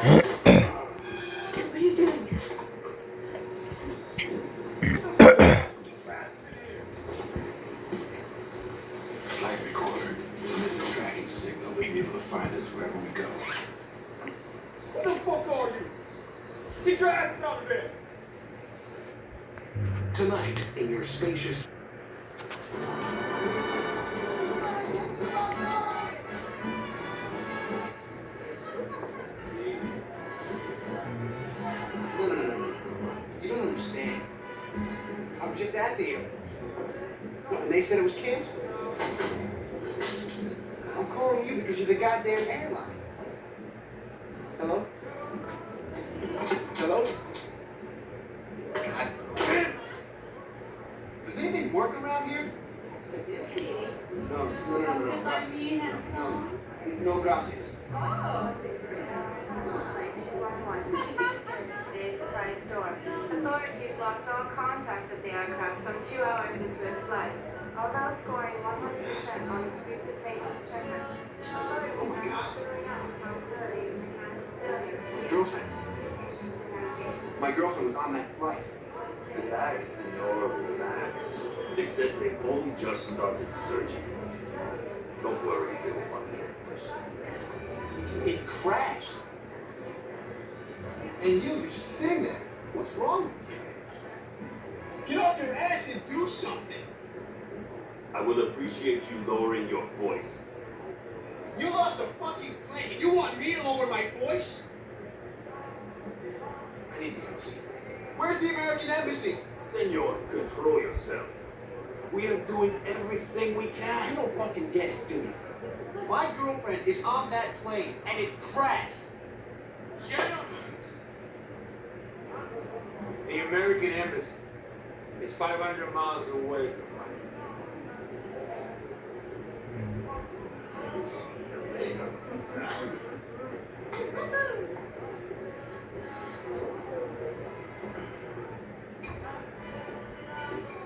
What are you doing? Flight recorder. It's a tracking signal. We'll be able to find us wherever we go. Who the fuck are you? Get your ass out of there! Tonight, in your spacious... No. You don't understand. I was just at the airport. And they said it was canceled. I'm calling you because you're the goddamn airline. Hello? Hello? God damn. Does anything work around here? No. Gracias. No, gracias. Today's surprise storm. Authorities lost all contact with the aircraft some 2 hours into its flight, although scoring 100% on its recent maintenance checkup. Authorities are not ruling out the possibility of mechanical failure to the Girlfriend. navigation. My girlfriend was on that flight. Relax, senor, relax. They said they only just started searching. Don't worry, they will find it. It crashed. And you're just sitting there. What's wrong with you? Get off your ass and do something. I will appreciate you lowering your voice. You lost a fucking plane. You want me to lower my voice? I need the embassy. Where's the American embassy? Senor, control yourself. We are doing everything we You can. don't fucking get it, do you? My girlfriend is on that plane and it crashed. Shut up! The American embassy is 500 miles away.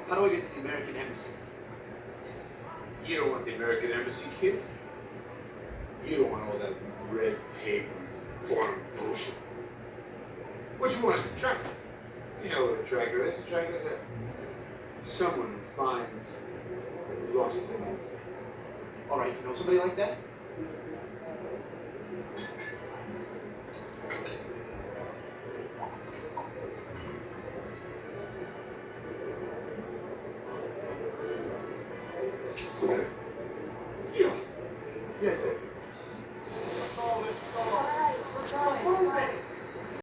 How do I get to the American embassy? You don't want the American embassy, kid. You don't want all that red tape and foreign bullshit. What you want, a tracker? You know what a tracker is. A tracker is someone who finds lost things. All right, you know somebody like that? Yes, sir. All right, we're going.